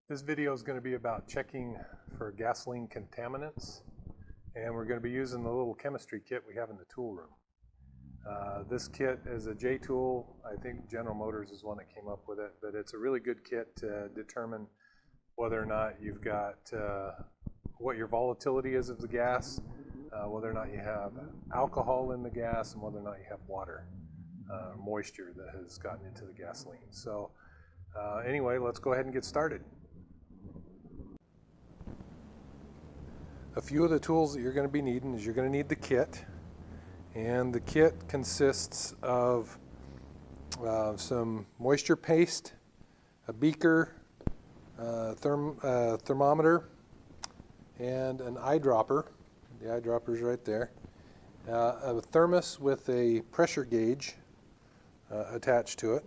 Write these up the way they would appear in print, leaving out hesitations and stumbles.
This video is going to be about checking for gasoline contaminants, and we're going to be using the little chemistry kit we have in the tool room. This kit is a J-tool. I think General Motors is one that came up with it, but it's a really good kit to determine whether or not you've got what your volatility is of the gas, whether or not you have alcohol in the gas, and whether or not you have water, moisture that has gotten into the gasoline. So anyway, let's go ahead and get started. A few of the tools that you're going to be needing is you're going to need the kit, and the kit consists of some moisture paste, a beaker, thermometer, and an eyedropper. The eyedropper is right there. A thermos with a pressure gauge attached to it.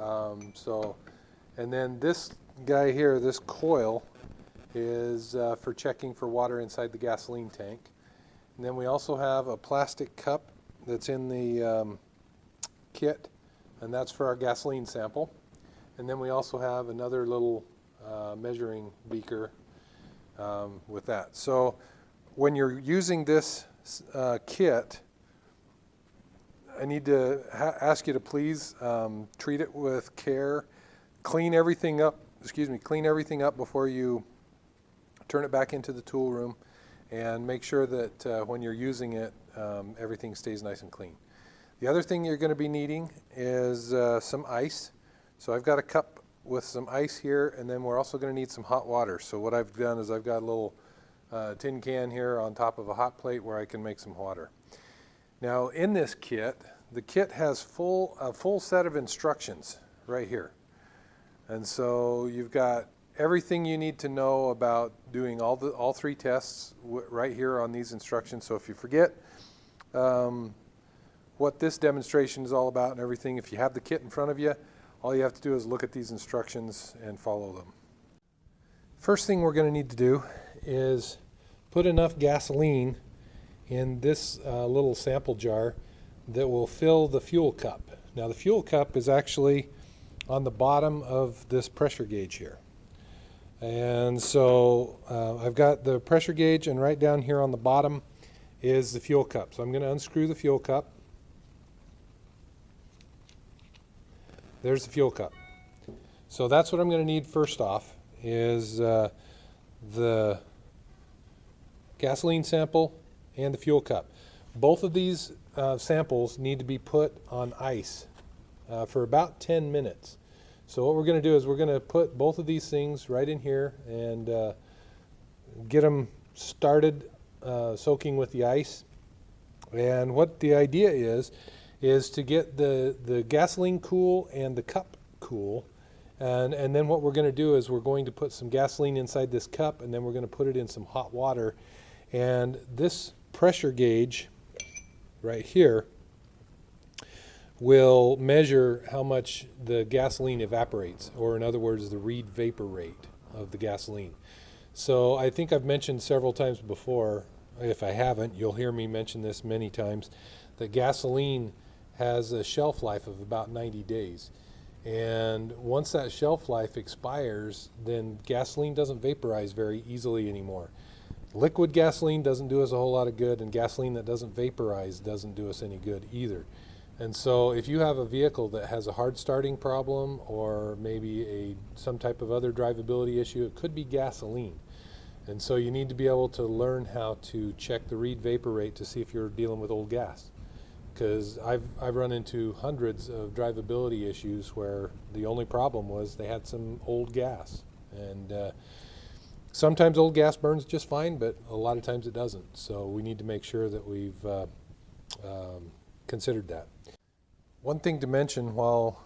And then this guy here, this coil, is for checking for water inside the gasoline tank. And then we also have a plastic cup that's in the kit, and that's for our gasoline sample. And then we also have another little measuring beaker with that. So when you're using this kit, I need to ask you to please treat it with care. Clean everything up before you turn it back into the tool room, and make sure that when you're using it, everything stays nice and clean. The other thing you're going to be needing is some ice. So I've got a cup with some ice here, and then we're also going to need some hot water. So what I've done is I've got a little tin can here on top of a hot plate where I can make some water. Now in this kit, the kit has a full set of instructions right here. And so you've got everything you need to know about doing all three tests right here on these instructions. So if you forget what this demonstration is all about and everything, if you have the kit in front of you, all you have to do is look at these instructions and follow them. First thing we're going to need to do is put enough gasoline in this little sample jar that will fill the fuel cup. Now the fuel cup is actually on the bottom of this pressure gauge here. And so I've got the pressure gauge, and right down here on the bottom is the fuel cup. So I'm going to unscrew the fuel cup. There's the fuel cup. So that's what I'm going to need first off, is the gasoline sample and the fuel cup. Both of these samples need to be put on ice for about 10 minutes. So what we're going to do is we're going to put both of these things right in here and get them started soaking with the ice. And what the idea is to get the gasoline cool and the cup cool. And then what we're going to do is we're going to put some gasoline inside this cup, and then we're going to put it in some hot water. And this pressure gauge right here will measure how much the gasoline evaporates, or in other words, the Reid vapor rate of the gasoline. So I think I've mentioned several times before, if I haven't, you'll hear me mention this many times, that gasoline has a shelf life of about 90 days. And once that shelf life expires, then gasoline doesn't vaporize very easily anymore. Liquid gasoline doesn't do us a whole lot of good, and gasoline that doesn't vaporize doesn't do us any good either. And so if you have a vehicle that has a hard starting problem, or maybe some type of other drivability issue, it could be gasoline. And so you need to be able to learn how to check the Reid vapor rate to see if you're dealing with old gas. Because I've run into hundreds of drivability issues where the only problem was they had some old gas. And sometimes old gas burns just fine, but a lot of times it doesn't. So we need to make sure that we've considered that. One thing to mention while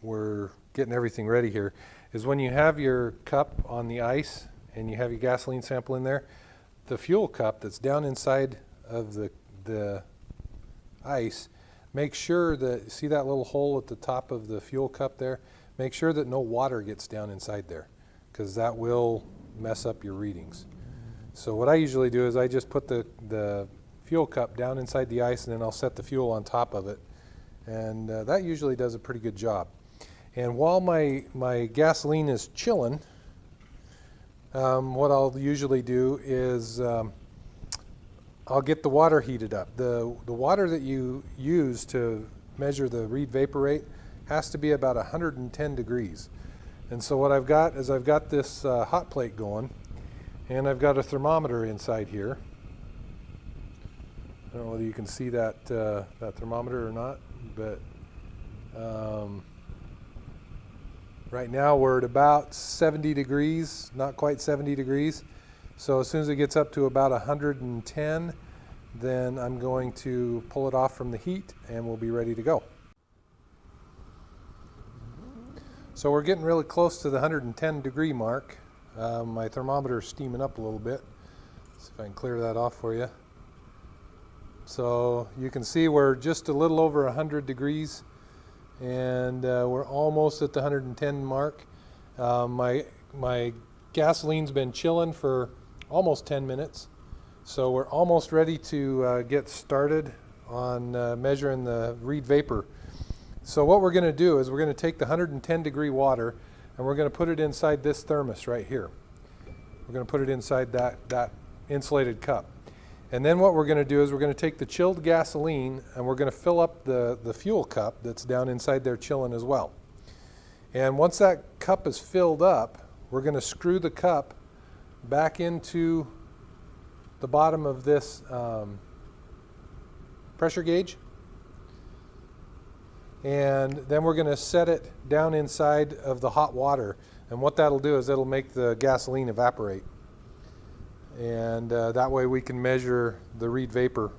we're getting everything ready here is when you have your cup on the ice and you have your gasoline sample in there, the fuel cup that's down inside of the ice, make sure that, see that little hole at the top of the fuel cup there? Make sure that no water gets down inside there, because that will mess up your readings. So what I usually do is I just put the fuel cup down inside the ice, and then I'll set the fuel on top of it, and that usually does a pretty good job. And while my gasoline is chilling, what I'll usually do is I'll get the water heated up. The water that you use to measure the read vapor rate has to be about 110 degrees. And so what I've got is I've got this hot plate going, and I've got a thermometer inside here. I don't know whether you can see that, that thermometer or not, but right now we're at about 70 degrees, not quite 70 degrees. So as soon as it gets up to about 110, then I'm going to pull it off from the heat and we'll be ready to go. So we're getting really close to the 110 degree mark. My thermometer is steaming up a little bit. See if I can clear that off for you. So you can see we're just a little over 100 degrees, and we're almost at the 110 mark. My gasoline's been chilling for almost 10 minutes, so we're almost ready to get started on measuring the read vapor. So what we're going to do is we're going to take the 110 degree water and we're going to put it inside this thermos right here. We're going to put it inside that insulated cup. And then what we're going to do is we're going to take the chilled gasoline and we're going to fill up the fuel cup that's down inside there chilling as well. And once that cup is filled up, we're going to screw the cup back into the bottom of this pressure gauge. And then we're going to set it down inside of the hot water. And what that'll do is it'll make the gasoline evaporate. And that way we can measure the read vapor.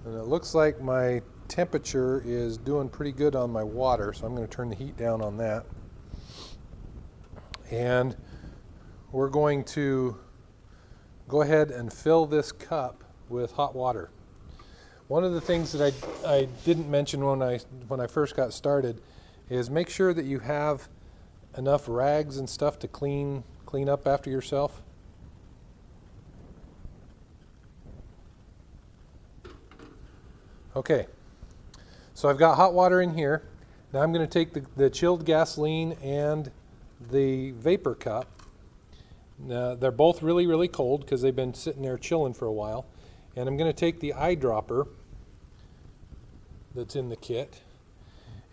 And it looks like my temperature is doing pretty good on my water, so I'm going to turn the heat down on that. And we're going to go ahead and fill this cup with hot water. One of the things that I didn't mention when I first got started is make sure that you have enough rags and stuff to clean up after yourself. Okay, so I've got hot water in here. Now I'm going to take the chilled gasoline and the vapor cup. Now, they're both really, really cold because they've been sitting there chilling for a while. And I'm going to take the eyedropper that's in the kit,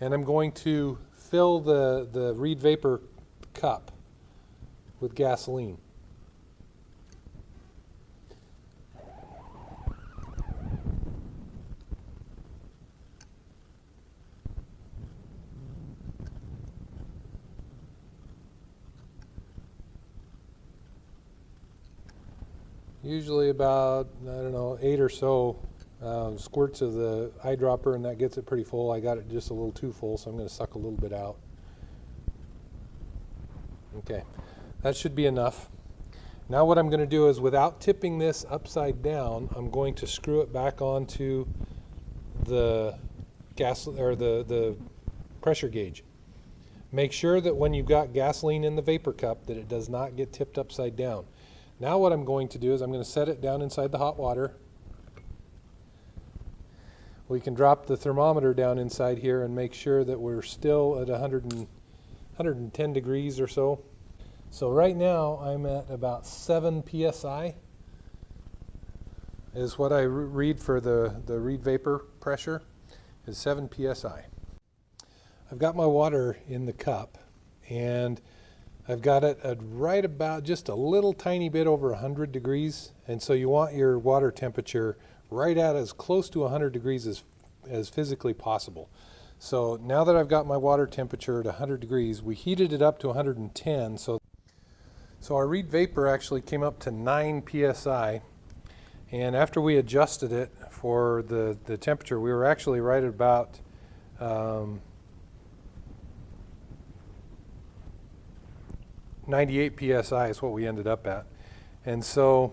and I'm going to fill the read vapor cup with gasoline. Usually about, I don't know, 8 or so squirts of the eyedropper, and that gets it pretty full. I got it just a little too full, so I'm going to suck a little bit out. Okay, that should be enough. Now what I'm going to do is, without tipping this upside down, I'm going to screw it back onto the the pressure gauge. Make sure that when you've got gasoline in the vapor cup that it does not get tipped upside down. Now what I'm going to do is I'm going to set it down inside the hot water. We can drop the thermometer down inside here and make sure that we're still at 110 degrees or so. So right now I'm at about 7 psi is what I read for the read vapor pressure, is 7 psi. I've got my water in the cup, and I've got it at right about just a little tiny bit over 100 degrees, and so you want your water temperature right at as close to 100 degrees as physically possible. So now that I've got my water temperature at 100 degrees, we heated it up to 110, so our read vapor actually came up to 9 psi, and after we adjusted it for the temperature, we were actually right at about 98 psi is what we ended up at. And so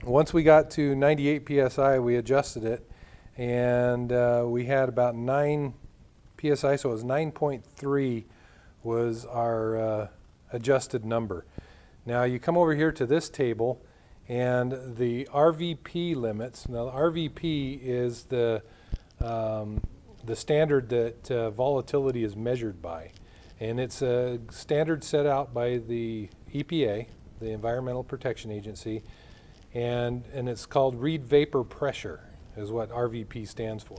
once we got to 98 psi, we adjusted it, and we had about 9 psi, so it was 9.3 was our adjusted number. Now you come over here to this table, and the RVP limits. Now the RVP is the standard that volatility is measured by. And it's a standard set out by the EPA, the Environmental Protection Agency, and it's called Reid Vapor Pressure is what RVP stands for.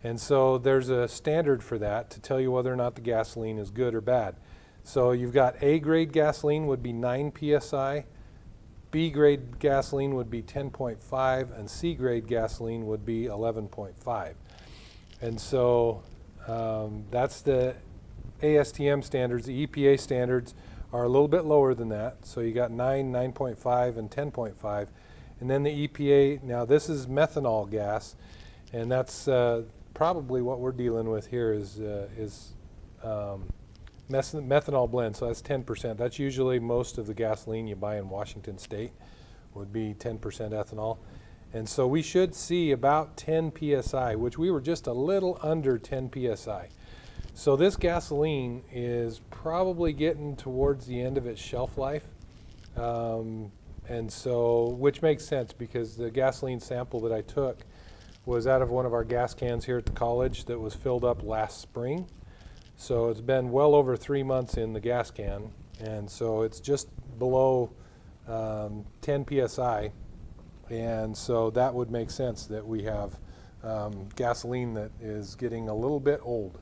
And so there's a standard for that to tell you whether or not the gasoline is good or bad. So you've got A grade gasoline would be 9 psi, B grade gasoline would be 10.5, and C grade gasoline would be 11.5. And so that's the ASTM standards. The EPA standards are a little bit lower than that. So you got 9, 9.5, and 10.5. And then the EPA, now this is methanol gas, and that's probably what we're dealing with here is methanol blend. So that's 10%. That's usually most of the gasoline you buy in Washington State would be 10% ethanol. And so we should see about 10 psi, which we were just a little under 10 psi. So this gasoline is probably getting towards the end of its shelf life. And so, which makes sense because the gasoline sample that I took was out of one of our gas cans here at the college that was filled up last spring. So it's been well over 3 months in the gas can, and so it's just below 10 psi. And so that would make sense that we have gasoline that is getting a little bit old.